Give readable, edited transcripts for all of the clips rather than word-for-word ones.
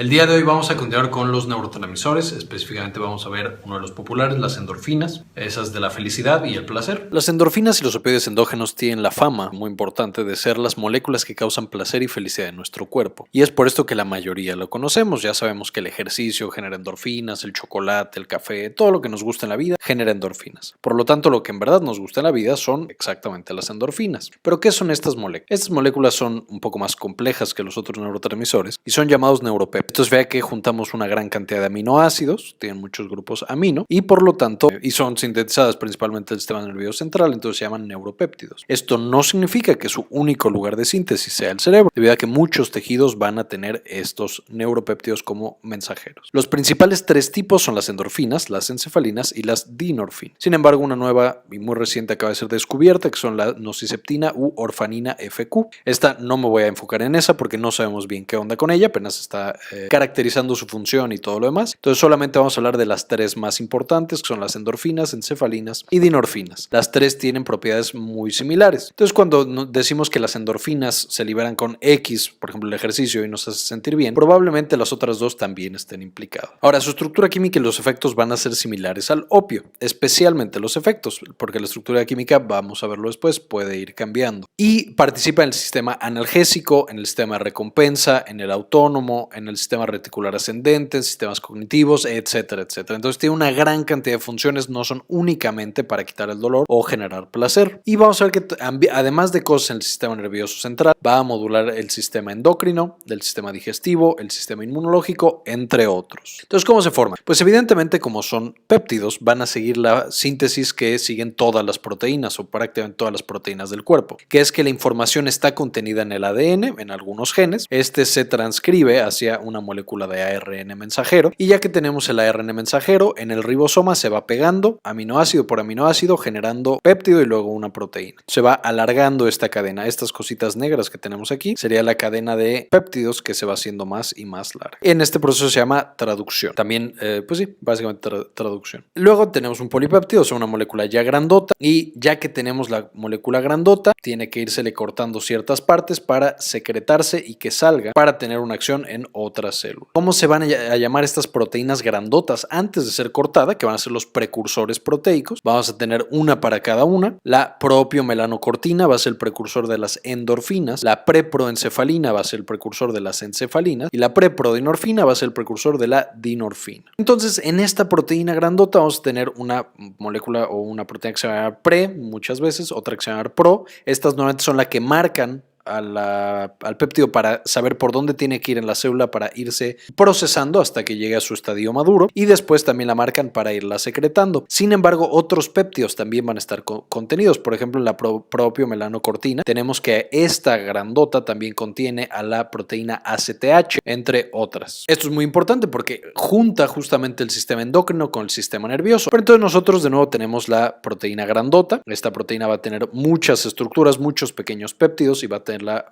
El día de hoy vamos a continuar con los neurotransmisores, específicamente vamos a ver uno de los populares, las endorfinas, esas de la felicidad y el placer. Las endorfinas y los opioides endógenos tienen la fama muy importante de ser las moléculas que causan placer y felicidad en nuestro cuerpo, y es por esto que la mayoría lo conocemos. Ya sabemos que el ejercicio genera endorfinas, el chocolate, el café, todo lo que nos gusta en la vida genera endorfinas. Por lo tanto, lo que en verdad nos gusta en la vida son exactamente las endorfinas. ¿Pero qué son estas moléculas? Estas moléculas son un poco más complejas que los otros neurotransmisores y son llamados neuropéptidos. Entonces vea que juntamos una gran cantidad de aminoácidos, tienen muchos grupos amino y por lo tanto, y son sintetizadas principalmente del sistema nervioso central, entonces se llaman neuropéptidos. Esto no significa que su único lugar de síntesis sea el cerebro, debido a que muchos tejidos van a tener estos neuropéptidos como mensajeros. Los principales tres tipos son las endorfinas, las encefalinas y las dinorfinas. Sin embargo, una nueva y muy reciente acaba de ser descubierta, que son la nociceptina u orfanina FQ. Esta no me voy a enfocar en esa porque no sabemos bien qué onda con ella, apenas está caracterizando su función y todo lo demás. Entonces solamente vamos a hablar de las tres más importantes, que son las endorfinas, encefalinas y dinorfinas. Las tres tienen propiedades muy similares. Entonces cuando decimos que las endorfinas se liberan con X, por ejemplo el ejercicio, y nos hace sentir bien, probablemente las otras dos también estén implicadas. Ahora, su estructura química y los efectos van a ser similares al opio, especialmente los efectos, porque la estructura química, vamos a verlo después, puede ir cambiando. Y participa en el sistema analgésico, en el sistema de recompensa, en el autónomo, en el sistema reticular ascendente, sistemas cognitivos, etcétera, etcétera. Entonces tiene una gran cantidad de funciones, no son únicamente para quitar el dolor o generar placer. Y vamos a ver que además de cosas en el sistema nervioso central, va a modular el sistema endocrino, del sistema digestivo, el sistema inmunológico, entre otros. Entonces, ¿cómo se forma? Pues evidentemente, como son péptidos, van a seguir la síntesis que siguen todas las proteínas o prácticamente todas las proteínas del cuerpo, que es que la información está contenida en el ADN, en algunos genes. Este se transcribe hacia una molécula de ARN mensajero, y ya que tenemos el ARN mensajero, en el ribosoma se va pegando aminoácido por aminoácido, generando péptido y luego una proteína. Se va alargando esta cadena. Estas cositas negras que tenemos aquí sería la cadena de péptidos que se va haciendo más y más larga. En este proceso se llama traducción. También, pues sí, básicamente traducción. Luego tenemos un polipéptido, o sea, una molécula ya grandota, y ya que tenemos la molécula grandota, tiene que írsele cortando ciertas partes para secretarse y que salga para tener una acción en otras células. ¿Cómo se van a llamar estas proteínas grandotas antes de ser cortada? Que van a ser los precursores proteicos. Vamos a tener una para cada una. La propiomelanocortina va a ser el precursor de las endorfinas, la preproencefalina va a ser el precursor de las encefalinas y la preprodinorfina va a ser el precursor de la dinorfina. Entonces, en esta proteína grandota vamos a tener una molécula o una proteína que se llama pre, muchas veces, otra que se llama pro. Estas normalmente son las que marcan al péptido para saber por dónde tiene que ir en la célula para irse procesando hasta que llegue a su estadio maduro, y después también la marcan para irla secretando. Sin embargo, otros péptidos también van a estar contenidos. Por ejemplo, en la propiomelanocortina tenemos que esta grandota también contiene a la proteína ACTH, entre otras. Esto es muy importante porque junta justamente el sistema endocrino con el sistema nervioso. Pero entonces nosotros de nuevo tenemos la proteína grandota. Esta proteína va a tener muchas estructuras, muchos pequeños péptidos, y va a tener la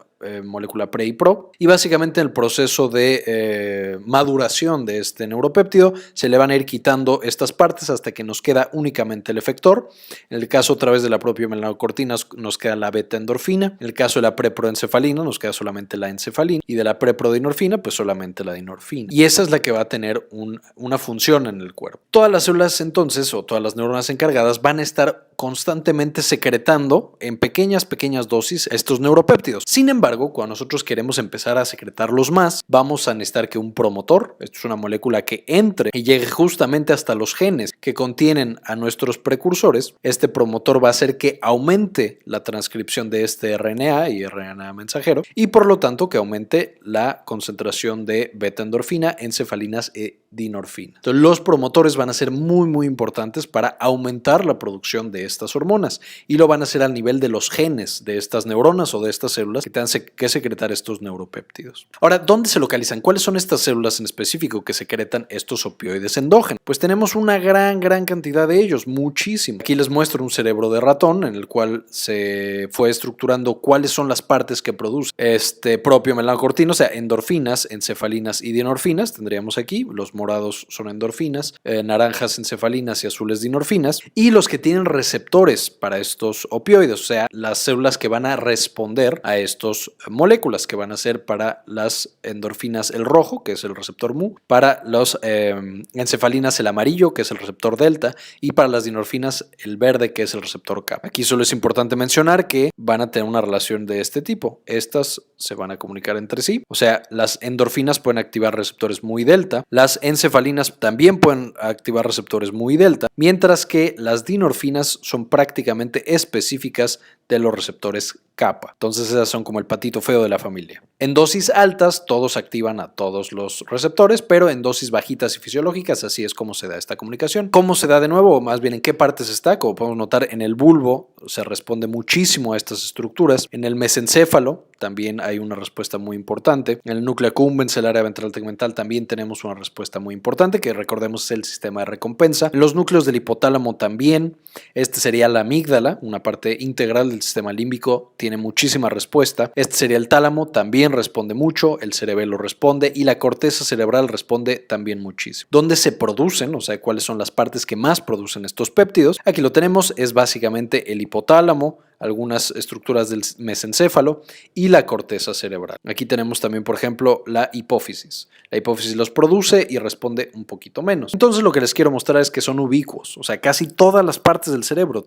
molécula pre y pro, y básicamente en el proceso de maduración de este neuropéptido se le van a ir quitando estas partes hasta que nos queda únicamente el efector. En el caso otra vez de la propiomelanocortina nos queda la beta endorfina, en el caso de la preproencefalina nos queda solamente la encefalina, y de la preprodinorfina pues solamente la dinorfina, y esa es la que va a tener una función en el cuerpo. Todas las células entonces, o todas las neuronas encargadas, van a estar constantemente secretando en pequeñas dosis estos neuropéptidos. Sin embargo, cuando nosotros queremos empezar a secretarlos más, vamos a necesitar que un promotor, esto es una molécula que entre y llegue justamente hasta los genes que contienen a nuestros precursores. Este promotor va a hacer que aumente la transcripción de este RNA y RNA mensajero, y por lo tanto que aumente la concentración de beta endorfina, encefalinas y dinorfina. Entonces, los promotores van a ser muy importantes para aumentar la producción de estas hormonas, y lo van a hacer al nivel de los genes de estas neuronas o de estas células que tengan que secretar estos neuropéptidos. Ahora, ¿dónde se localizan? ¿Cuáles son estas células en específico que secretan estos opioides endógenos? Pues tenemos una gran cantidad de ellos, muchísimo. Aquí les muestro un cerebro de ratón en el cual se fue estructurando cuáles son las partes que produce este propio melanocortino, o sea, endorfinas, encefalinas y dinorfinas. Tendríamos aquí los morados son endorfinas, naranjas encefalinas y azules dinorfinas, y los que tienen receptores para estos opioides, o sea, las células que van a responder a estas moléculas que van a ser para las endorfinas el rojo, que es el receptor mu, para las encefalinas el amarillo, que es el receptor delta, y para las dinorfinas el verde, que es el receptor kappa. Aquí solo es importante mencionar que van a tener una relación de este tipo. Estas se van a comunicar entre sí, o sea, las endorfinas pueden activar receptores mu y delta, las encefalinas también pueden activar receptores mu y delta, mientras que las dinorfinas son prácticamente específicas de los receptores kappa. Entonces esas son como el patito feo de la familia. En dosis altas todos activan a todos los receptores, pero en dosis bajitas y fisiológicas así es como se da esta comunicación. ¿Cómo se da de nuevo? O más bien en qué partes está. Como podemos notar, en el bulbo se responde muchísimo a estas estructuras. En el mesencéfalo también hay una respuesta muy importante. En el núcleo accumbens, el área ventral tegmental, también tenemos una respuesta muy importante, que recordemos es el sistema de recompensa. En los núcleos del hipotálamo también. Este sería la amígdala, una parte integral del sistema límbico, tiene muchísima respuesta. Este sería el tálamo, también responde mucho, el cerebelo responde y la corteza cerebral responde también muchísimo. ¿Dónde se producen? O sea, ¿cuáles son las partes que más producen estos péptidos? Aquí lo tenemos, es básicamente el hipotálamo, algunas estructuras del mesencéfalo y la corteza cerebral. Aquí tenemos también, por ejemplo, la hipófisis. La hipófisis los produce y responde un poquito menos. Entonces lo que les quiero mostrar es que son ubicuos, o sea, casi todas las partes del cerebro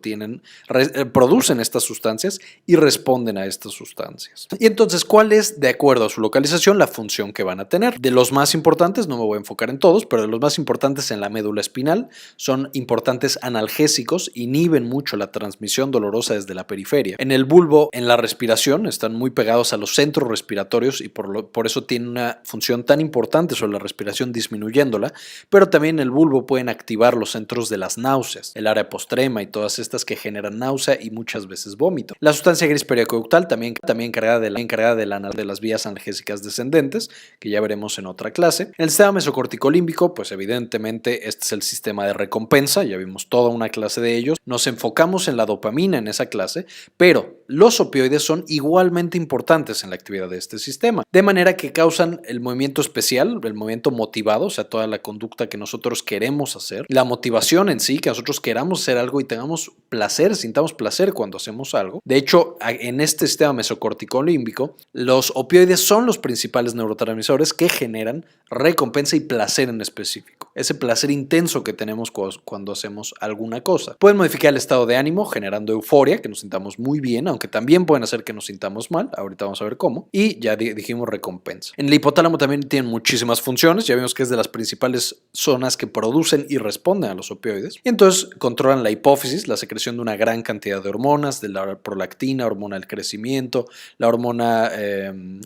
producen estas sustancias y responden a estas sustancias. Y entonces, ¿cuál es, de acuerdo a su localización, la función que van a tener? De los más importantes, no me voy a enfocar en todos, pero de los más importantes en la médula espinal son importantes analgésicos, inhiben mucho la transmisión dolorosa desde la periferia. En el bulbo, en la respiración, están muy pegados a los centros respiratorios y por eso tienen una función tan importante sobre la respiración, disminuyéndola, pero también en el bulbo pueden activar los centros de las náuseas, el área postrema y todas estas que generan náusea y muchas veces vómito. La sustancia gris periacoductal también encargada de las vías analgésicas descendentes, que ya veremos en otra clase. En el sistema mesocorticolímbico, pues evidentemente este es el sistema de recompensa, ya vimos toda una clase de ellos. Nos enfocamos en la dopamina en esa clase, pero los opioides son igualmente importantes en la actividad de este sistema, de manera que causan el movimiento especial, el movimiento motivado, o sea, toda la conducta que nosotros queremos hacer, la motivación en sí, que nosotros queramos hacer algo y tengamos placer, sintamos placer cuando hacemos algo. De hecho, en este sistema mesocorticolímbico, los opioides son los principales neurotransmisores que generan recompensa y placer en específico, ese placer intenso que tenemos cuando hacemos alguna cosa. Pueden modificar el estado de ánimo generando euforia, que nos sintamos muy bien, aunque también pueden hacer que nos sintamos mal, ahorita vamos a ver cómo, y ya dijimos recompensa. En el hipotálamo también tienen muchísimas funciones, ya vimos que es de las principales zonas que producen y responden a los opioides, y entonces controlan la hipófisis, la secreción de una gran cantidad de hormonas, de la prolactina, hormona del crecimiento, la hormona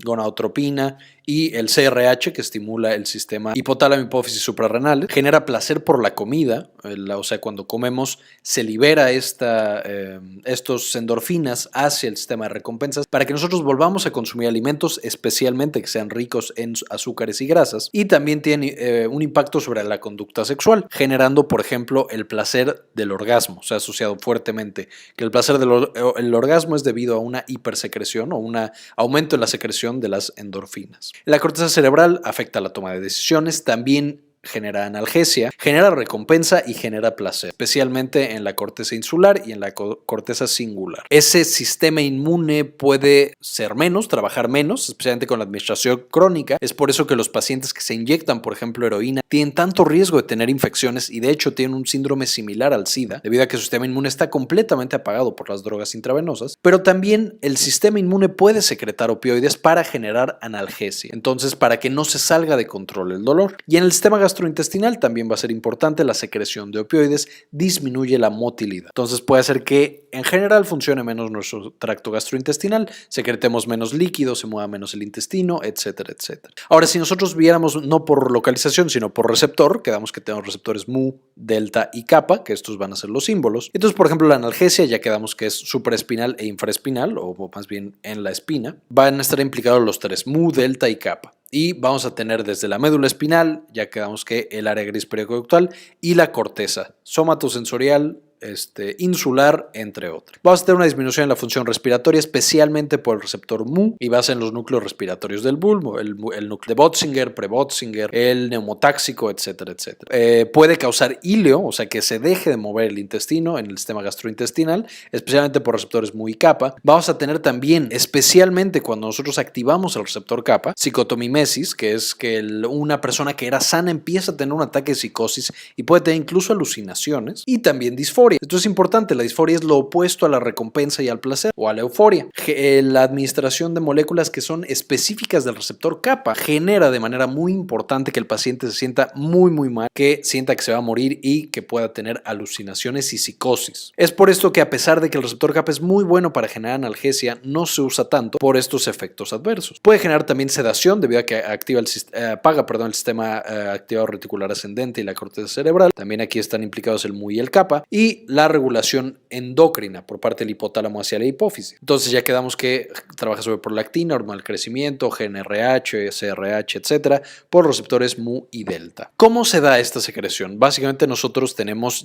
gonadotropina y el CRH, que estimula el sistema hipotálamo hipófisis suprarrenal, genera placer por la comida, o sea, cuando comemos se libera estos endorfinas hacia el sistema de recompensas para que nosotros volvamos a consumir alimentos, especialmente que sean ricos en azúcares y grasas, y también tiene un impacto sobre la conducta sexual, generando, por ejemplo, el placer del orgasmo. Se ha asociado fuertemente que el placer del orgasmo es debido a una hipersecreción o un aumento en la secreción de las endorfinas. La corteza cerebral afecta la toma de decisiones, también genera analgesia, genera recompensa y genera placer, especialmente en la corteza insular y en la corteza singular. Ese sistema inmune puede ser menos, trabajar menos, especialmente con la administración crónica. Es por eso que los pacientes que se inyectan, por ejemplo, heroína, tienen tanto riesgo de tener infecciones y de hecho tienen un síndrome similar al SIDA, debido a que su sistema inmune está completamente apagado por las drogas intravenosas, pero también el sistema inmune puede secretar opioides para generar analgesia, entonces para que no se salga de control el dolor. Y en el sistema gastrointestinal también va a ser importante la secreción de opioides, disminuye la motilidad. Entonces puede hacer que en general funcione menos nuestro tracto gastrointestinal, secretemos menos líquido, se mueva menos el intestino, etcétera, etcétera. Ahora, si nosotros viéramos no por localización, sino por receptor, quedamos que tenemos receptores mu, delta y kappa, que estos van a ser los símbolos. Entonces, por ejemplo, la analgesia ya quedamos que es supraespinal e infraespinal, o más bien en la espina. Van a estar implicados los tres, mu, delta y kappa. Y vamos a tener desde la médula espinal, ya quedamos que el área gris periacoductal y la corteza somatosensorial, insular, entre otras. Vamos a tener una disminución en la función respiratoria, especialmente por el receptor Mu, y va a ser en los núcleos respiratorios del bulbo, el núcleo de Bötzinger, pre-Bötzinger, el neumotáxico, etcétera, etcétera. Puede causar íleo, o sea que se deje de mover el intestino en el sistema gastrointestinal, especialmente por receptores Mu y kappa. Vamos a tener también, especialmente cuando nosotros activamos el receptor kappa, psicotomimesis, que es que una persona que era sana empieza a tener un ataque de psicosis y puede tener incluso alucinaciones, y también disforia. Esto es importante, la disforia es lo opuesto a la recompensa y al placer, o a la euforia. La administración de moléculas que son específicas del receptor kappa genera de manera muy importante que el paciente se sienta muy mal, que sienta que se va a morir y que pueda tener alucinaciones y psicosis. Es por esto que, a pesar de que el receptor kappa es muy bueno para generar analgesia, no se usa tanto por estos efectos adversos. Puede generar también sedación debido a que apaga el sistema activador reticular ascendente y la corteza cerebral. También aquí están implicados el Mu y el kappa, y la regulación endocrina por parte del hipotálamo hacia la hipófisis. Entonces ya quedamos que trabaja sobre prolactina, hormona del crecimiento, GnRH, CRH, etcétera, por receptores Mu y delta. ¿Cómo se da esta secreción? Básicamente nosotros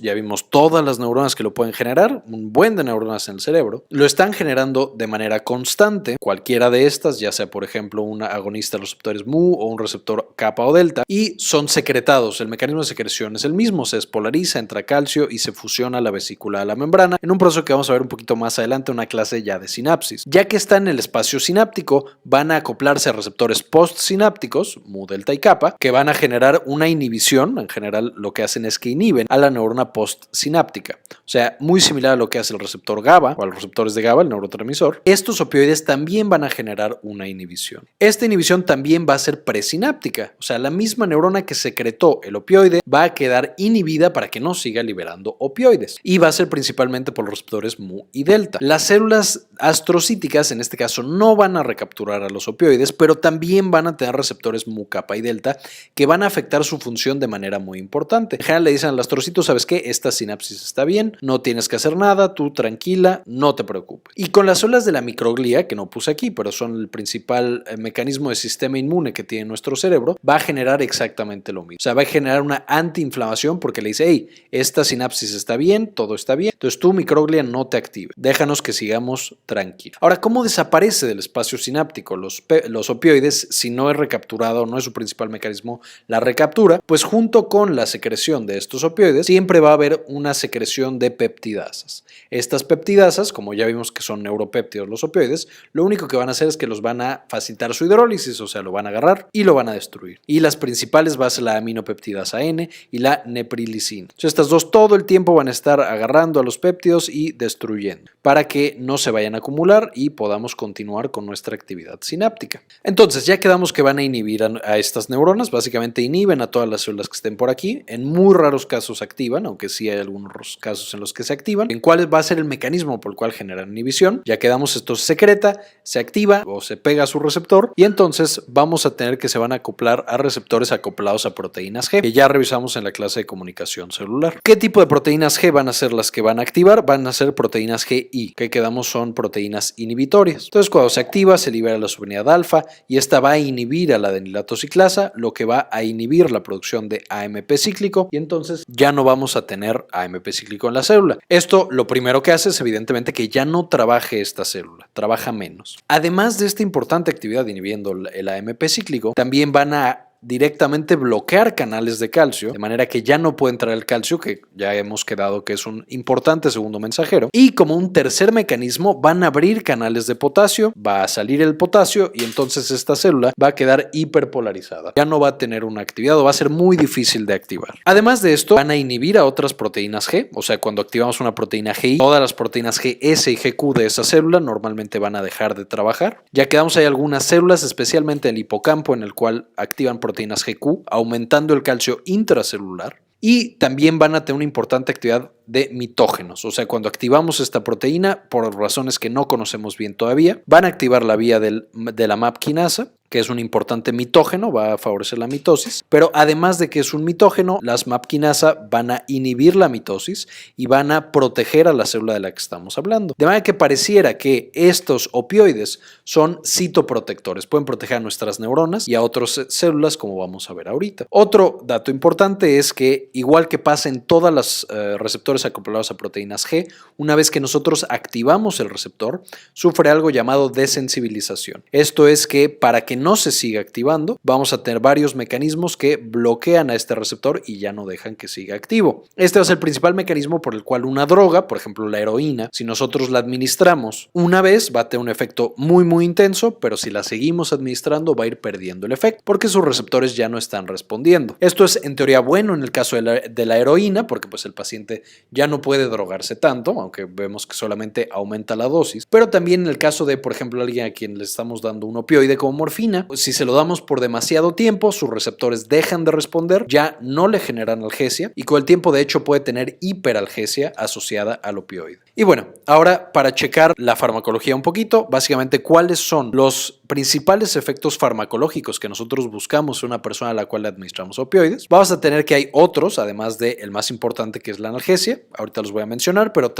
ya vimos todas las neuronas que lo pueden generar, un buen de neuronas en el cerebro, lo están generando de manera constante, cualquiera de estas, ya sea por ejemplo un agonista de los receptores Mu o un receptor kappa o delta, y son secretados. El mecanismo de secreción es el mismo, se despolariza, entra calcio y se fusiona a la vesícula a la membrana, en un proceso que vamos a ver un poquito más adelante, una clase ya de sinapsis. Ya que está en el espacio sináptico, van a acoplarse a receptores postsinápticos, Mu, delta y kappa, que van a generar una inhibición. En general lo que hacen es que inhiben a la neurona postsináptica, o sea, muy similar a lo que hace el receptor GABA o a los receptores de GABA, el neurotransmisor. Estos opioides también van a generar una inhibición. Esta inhibición también va a ser presináptica, o sea, la misma neurona que secretó el opioide va a quedar inhibida para que no siga liberando opioides, y va a ser principalmente por los receptores Mu y delta. Las células astrocíticas, en este caso, no van a recapturar a los opioides, pero también van a tener receptores Mu, kappa y delta que van a afectar su función de manera muy importante. En general le dicen al astrocito: ¿sabes qué? Esta sinapsis está bien, no tienes que hacer nada, tú tranquila, no te preocupes. Y con las células de la microglia, que no puse aquí, pero son el principal mecanismo de sistema inmune que tiene nuestro cerebro, va a generar exactamente lo mismo. O sea, va a generar una antiinflamación porque le dice: hey, esta sinapsis está bien, todo está bien, entonces tu microglia no te active, déjanos que sigamos tranquilos. Ahora, ¿cómo desaparece del espacio sináptico los opioides si no es recapturado, no es su principal mecanismo la recaptura? Pues junto con la secreción de estos opioides siempre va a haber una secreción de peptidasas. Estas peptidasas, como ya vimos que son neuropéptidos los opioides, lo único que van a hacer es que los van a facilitar su hidrólisis, o sea, lo van a agarrar y lo van a destruir. Y las principales va a ser la aminopeptidasa N y la neprilicina. Entonces, estas dos todo el tiempo van a estar agarrando a los péptidos y destruyendo para que no se vayan a acumular y podamos continuar con nuestra actividad sináptica. Entonces, ya quedamos que van a inhibir a estas neuronas, básicamente inhiben a todas las células que estén por aquí. En muy raros casos activan, aunque sí hay algunos casos en los que se activan. ¿En cuál va a ser el mecanismo por el cual generan inhibición? Ya quedamos, esto se secreta, se activa o se pega a su receptor, y entonces vamos a tener que se van a acoplar a receptores acoplados a proteínas G, que ya revisamos en la clase de comunicación celular. ¿Qué tipo de proteínas G van a ser las que van a activar? Van a ser proteínas GI, que quedamos son proteínas inhibitorias. Entonces, cuando se activa, se libera la subunidad alfa y esta va a inhibir a la adenilatociclasa, lo que va a inhibir la producción de AMP cíclico, y entonces ya no vamos a tener AMP cíclico en la célula. Esto lo primero que hace es evidentemente que ya no trabaje esta célula, trabaja menos. Además de esta importante actividad inhibiendo el AMP cíclico, también van a directamente bloquear canales de calcio, de manera que ya no puede entrar el calcio, que ya hemos quedado que es un importante segundo mensajero. Y como un tercer mecanismo, van a abrir canales de potasio, va a salir el potasio y entonces esta célula va a quedar hiperpolarizada. Ya no va a tener una actividad o va a ser muy difícil de activar. Además de esto, van a inhibir a otras proteínas G, o sea, cuando activamos una proteína GI, todas las proteínas GS y GQ de esa célula normalmente van a dejar de trabajar. Ya quedamos, hay algunas células, especialmente el hipocampo, en el cual activan proteínas GQ, aumentando el calcio intracelular. Y también van a tener una importante actividad de mitógenos, o sea, cuando activamos esta proteína, por razones que no conocemos bien todavía, van a activar la vía de la MAP quinasa, que es un importante mitógeno, va a favorecer la mitosis, pero además de que es un mitógeno, las MAP kinasa van a inhibir la mitosis y van a proteger a la célula de la que estamos hablando. De manera que pareciera que estos opioides son citoprotectores, pueden proteger a nuestras neuronas y a otras células, como vamos a ver ahorita. Otro dato importante es que, igual que pasa en todas las receptores acoplados a proteínas G, una vez que nosotros activamos el receptor, sufre algo llamado desensibilización. Esto es que para que no se siga activando, vamos a tener varios mecanismos que bloquean a este receptor y ya no dejan que siga activo. Este va a ser el principal mecanismo por el cual una droga, por ejemplo la heroína, si nosotros la administramos una vez, va a tener un efecto muy intenso, pero si la seguimos administrando va a ir perdiendo el efecto porque sus receptores ya no están respondiendo. Esto es en teoría bueno en el caso de la heroína, porque pues el paciente ya no puede drogarse tanto, aunque vemos que solamente aumenta la dosis, pero también en el caso de, por ejemplo, alguien a quien le estamos dando un opioide como morfina, pues, si se lo damos por demasiado tiempo, sus receptores dejan de responder, ya no le generan analgesia y con el tiempo de hecho puede tener hiperalgesia asociada al opioide. Y bueno, ahora para checar la farmacología un poquito, básicamente cuáles son los principales efectos farmacológicos que nosotros buscamos en una persona a la cual le administramos opioides. Vamos a tener que hay otros, además del más importante que es la analgesia, ahorita los voy a mencionar, pero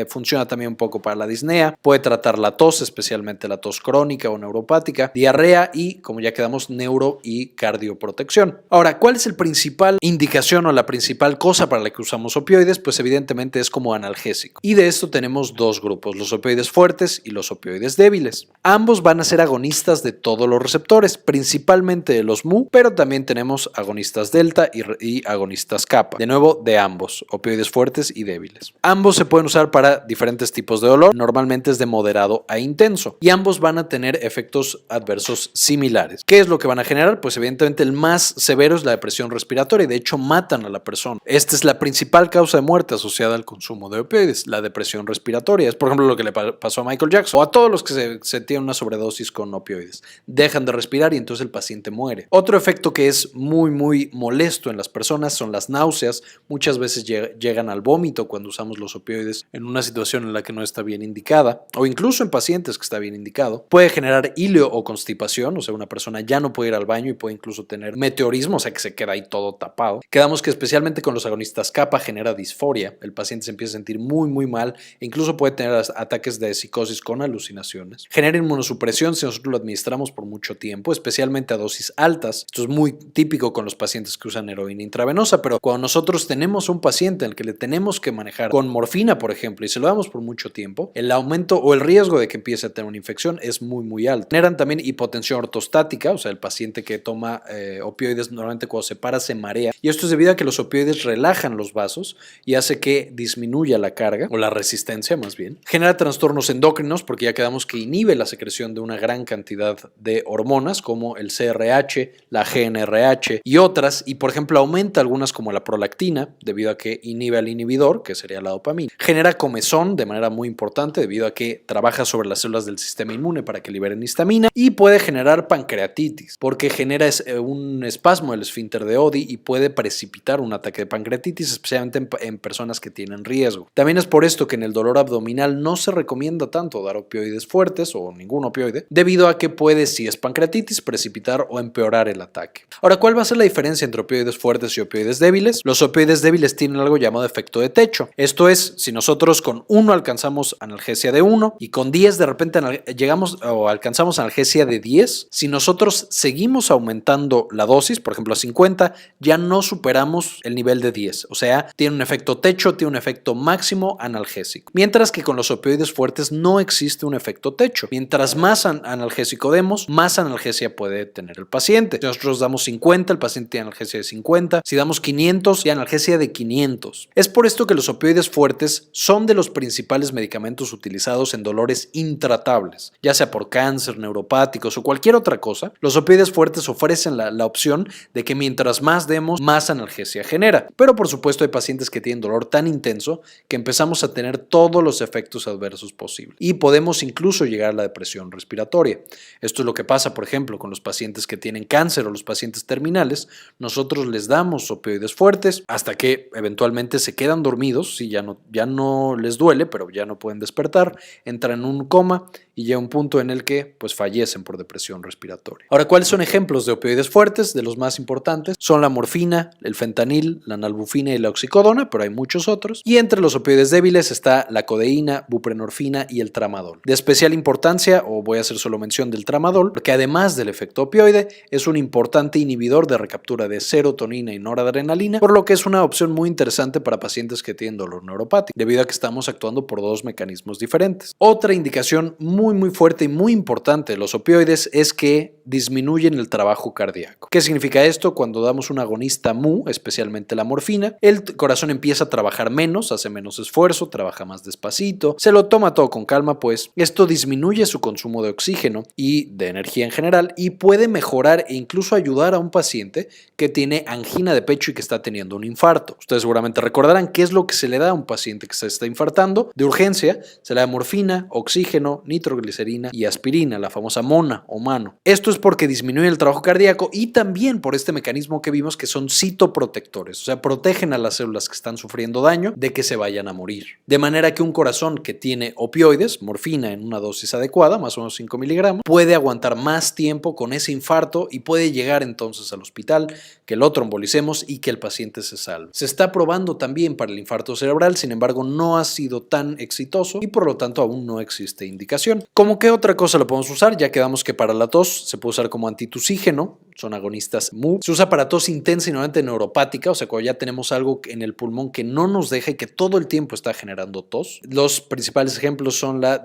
funciona también un poco para la disnea, puede tratar la tos, especialmente la tos crónica o neuropática, diarrea y, como ya quedamos, neuro y cardioprotección. Ahora, ¿cuál es el principal indicación o la principal cosa para la que usamos opioides? Pues evidentemente es como analgésico. Y de esto tenemos dos grupos, los opioides fuertes y los opioides débiles. Ambos van a ser agonistas de todos los receptores, principalmente de los mu, pero también tenemos agonistas delta y agonistas kappa. De nuevo, de ambos, opioides fuertes y débiles. Ambos se pueden usar para diferentes tipos de dolor, normalmente es de moderado a intenso, y ambos van a tener efectos adversos similares. ¿Qué es lo que van a generar? Pues evidentemente el más severo es la depresión respiratoria y de hecho matan a la persona. Esta es la principal causa de muerte asociada al consumo de opioides, la depresión respiratoria. Es por ejemplo lo que le pasó a Michael Jackson o a todos los que se tienen una sobredosis con opioides. Dejan de respirar y entonces el paciente muere. Otro efecto que es muy molesto en las personas son las náuseas. Muchas veces llegan al vómito cuando usamos los opioides en una situación en la que no está bien indicada o incluso en pacientes que está bien indicado. Puede generar ilio o constipación, o sea, una persona ya no puede ir al baño y puede incluso tener meteorismo, o sea, que se queda ahí todo tapado. Quedamos que especialmente con los agonistas kappa genera disforia. El paciente se empieza a sentir muy mal e incluso puede tener ataques de psicosis con alucinaciones. Genera inmunosupresión si nosotros lo administramos por mucho tiempo, especialmente a dosis altas. Esto es muy típico con los pacientes que usan heroína intravenosa, pero cuando nosotros tenemos un paciente al que le tenemos que manejar con morfina, por ejemplo, y se lo damos por mucho tiempo, el aumento o el riesgo de que empiece a tener una infección es muy alto. Generan también hipotensión ortostática, o sea, el paciente que toma opioides normalmente cuando se para se marea, y esto es debido a que los opioides relajan los vasos y hace que disminuya la carga o la resistencia más bien. Genera trastornos endocrinos porque ya quedamos que inhibe la secreción de una gran cantidad de hormonas como el CRH, la GnRH y otras, y por ejemplo aumenta algunas como la prolactina debido a que inhibe al inhibidor, que sería la dopamina. Genera comezón de manera muy importante debido a que trabaja sobre las células del sistema inmune para que liberen histamina, y puede generar pancreatitis porque genera un espasmo del esfínter de Oddi y puede precipitar un ataque de pancreatitis, especialmente en personas que tienen riesgo. También es por esto que en el dolor abdominal no se recomienda tanto dar opioides fuertes o ningún opioide, debido a que puede, si es pancreatitis, precipitar o empeorar el ataque. Ahora, ¿cuál va a ser la diferencia entre opioides fuertes y opioides débiles? Los opioides débiles tienen algo llamado efecto de techo. Esto es, si nosotros con 1 alcanzamos analgesia de 1 y con 10 de repente llegamos o alcanzamos analgesia de 10, si nosotros seguimos aumentando la dosis, por ejemplo a 50, ya no superamos el nivel de 10. O sea, tiene un efecto techo, tiene un efecto máximo analgésico. Mientras que con los opioides fuertes no existe un efecto techo. Mientras más analgésico demos, más analgesia puede tener el paciente. Si nosotros damos 50, el paciente tiene analgesia de 50. Si damos 500, tiene analgesia de 500. Es por esto que los opioides fuertes son de los principales medicamentos utilizados en dolores intratables, ya sea por cáncer, neuropáticos o cualquier otra cosa. Los opioides fuertes ofrecen la opción de que mientras más demos, más analgesia genera. Pero por supuesto hay pacientes que tienen dolor tan intenso que empezamos a tener todos los efectos adversos posibles y podemos incluso llegar a la depresión respiratoria. Esto es lo que pasa, por ejemplo, con los pacientes que tienen cáncer o los pacientes terminales. Nosotros les damos opioides fuertes hasta que eventualmente se quedan dormidos, sí, ya no les duele, pero ya no pueden despertar, entran en un coma y llega un punto en el que pues fallecen por depresión respiratoria. Ahora, ¿cuáles son ejemplos de opioides fuertes? De los más importantes son la morfina, el fentanil, la nalbufina y la oxicodona, pero hay muchos otros. Y entre los opioides débiles está la codeína, buprenorfina y el tramadol. De especial importancia, o voy a hacer solo mención del tramadol, porque además del efecto opioide, es un importante inhibidor de recaptura de serotonina y noradrenalina, por lo que es una opción muy interesante para pacientes que tienen dolor neuropático, debido a que estamos actuando por dos mecanismos diferentes. Otra indicación muy fuerte y muy importante de los opioides es que disminuyen el trabajo cardíaco. ¿Qué significa esto? Cuando damos un agonista mu, especialmente la morfina, el corazón empieza a trabajar menos, hace menos esfuerzo, trabaja más despacito, se lo toma todo con calma, pues esto disminuye su consumo de oxígeno y de energía en general y puede mejorar e incluso ayudar a un paciente que tiene angina de pecho y que está teniendo un infarto. Ustedes seguramente recordarán qué es lo que se le da a un paciente que se está infartando. De urgencia se le da morfina, oxígeno, nitroglicerina y aspirina, la famosa mona o mano. Esto es porque disminuye el trabajo cardíaco y también por este mecanismo que vimos que son citoprotectores, o sea, protegen a las células que están sufriendo daño de que se vayan a morir. De manera que un corazón que tiene opioides, morfina en una dosis adecuada, más o menos 5 miligramos, puede aguantar más tiempo con ese infarto y puede llegar entonces al hospital, que lo trombolicemos y que el paciente se salve. Se está probando también para el infarto cerebral, sin embargo no ha sido tan exitoso y por lo tanto aún no existe indicación. ¿Cómo qué otra cosa lo podemos usar? Ya quedamos que para la tos se puede usar como antitusígeno, son agonistas mu. Se usa para tos intensa y normalmente neuropática, o sea, cuando ya tenemos algo en el pulmón que no nos deja y que todo el tiempo está generando tos. Los principales ejemplos son la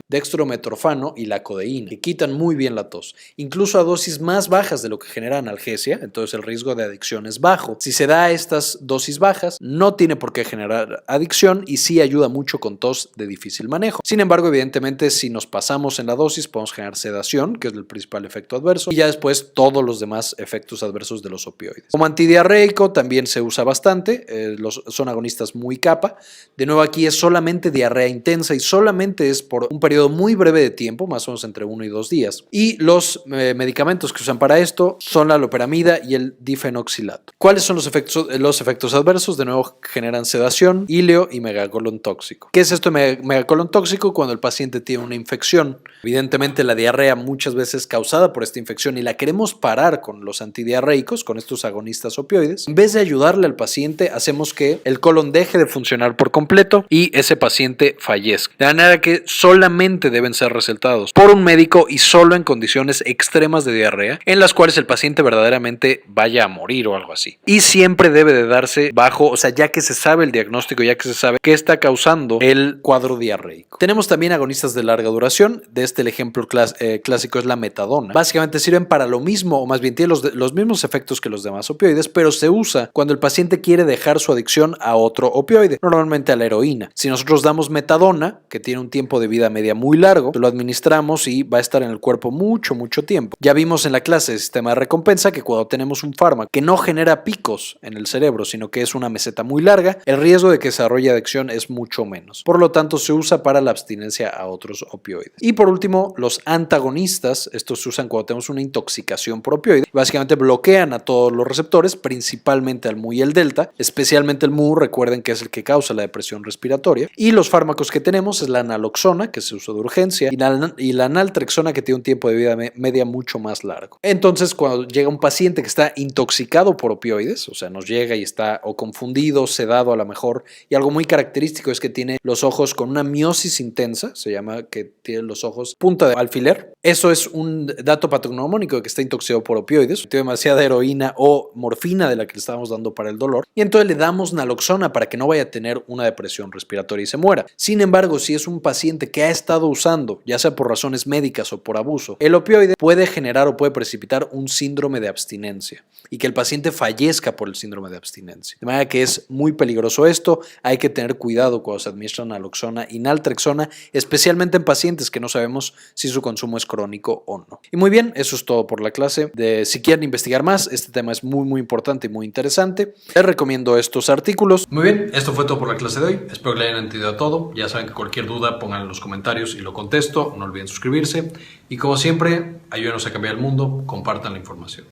dextrometorfano y la codeína, que quitan muy bien la tos, incluso a dosis más bajas de lo que genera analgesia, entonces el riesgo de adicción es bajo. Si se da a estas dosis bajas, no tiene por qué generar adicción y sí ayuda mucho con tos de difícil manejo. Sin embargo, evidentemente, si nos pasamos en la dosis, podemos generar sedación, que es el principal efecto adverso, y ya después todos los demás efectos adversos de los opioides. Como antidiarreico también se usa bastante, son agonistas muy kappa. De nuevo, aquí es solamente diarrea intensa y solamente es por un periodo muy breve de tiempo, más o menos entre 1 y 2 días. Y los medicamentos que usan para esto son la loperamida y el difenoxilato. ¿Cuáles son los efectos adversos? De nuevo, generan sedación, íleo y megacolon tóxico. ¿Qué es esto de megacolon tóxico? Cuando el paciente tiene una infección. Evidentemente, la diarrea muchas veces causada por esta infección y la queremos parar con los antidiarreicos, con estos agonistas opioides. En vez de ayudarle al paciente, hacemos que el colon deje de funcionar por completo y ese paciente fallezca. De manera que solamente deben ser recetados por un médico y solo en condiciones extremas de diarrea, en las cuales el paciente verdaderamente vaya a morir o algo así. Y siempre debe de darse bajo, o sea, ya que se sabe el diagnóstico, ya que se sabe qué está causando el cuadro diarreico. Tenemos también agonistas de larga duración. De este el ejemplo clásico es la metadona. Básicamente sirven para lo mismo, o más bien tiene los mismos efectos que los demás opioides, pero se usa cuando el paciente quiere dejar su adicción a otro opioide, normalmente a la heroína. Si nosotros damos metadona, que tiene un tiempo de vida media muy largo, lo administramos y va a estar en el cuerpo mucho tiempo. Ya vimos en la clase de sistema de recompensa que cuando tenemos un fármaco que no genera picos en el cerebro, sino que es una meseta muy larga, el riesgo de que desarrolle adicción es mucho menos. Por lo tanto, se usa para la abstinencia a otros opioides. Y por último, los antagonistas, estos se usan cuando tenemos una intoxicación por opioide. Básicamente bloquean a todos los receptores, principalmente al mu y el delta, especialmente el mu, recuerden que es el que causa la depresión respiratoria. Y los fármacos que tenemos es la naloxona, que se usa de urgencia, y la naltrexona, que tiene un tiempo de vida media mucho más largo. Entonces, cuando llega un paciente que está intoxicado por opioides, o sea, nos llega y está o confundido, sedado a lo mejor, y algo muy característico es que tiene los ojos con una miosis intensa, se llama que tiene los ojos punta de alfiler. Eso es un dato patognomónico de que está intoxicado por opioides, tiene demasiada heroína o morfina de la que le estábamos dando para el dolor, y entonces le damos naloxona para que no vaya a tener una depresión respiratoria y se muera. Sin embargo, si es un paciente que ha estado usando, ya sea por razones médicas o por abuso, el opioide puede generar o puede precipitar un síndrome de abstinencia y que el paciente fallezca por el síndrome de abstinencia. De manera que es muy peligroso esto, hay que tener cuidado cuando se administra naloxona y naltrexona, especialmente en pacientes que no sabemos si su consumo es crónico o no. Y muy bien, eso es todo por la clase. Si quieren investigar más, este tema es muy importante y muy interesante. Les recomiendo estos artículos. Muy bien, esto fue todo por la clase de hoy. Espero que le hayan entendido todo. Ya saben que cualquier duda pongan en los comentarios y lo contesto. No olviden suscribirse. Y como siempre, ayúdenos a cambiar el mundo. Compartan la información.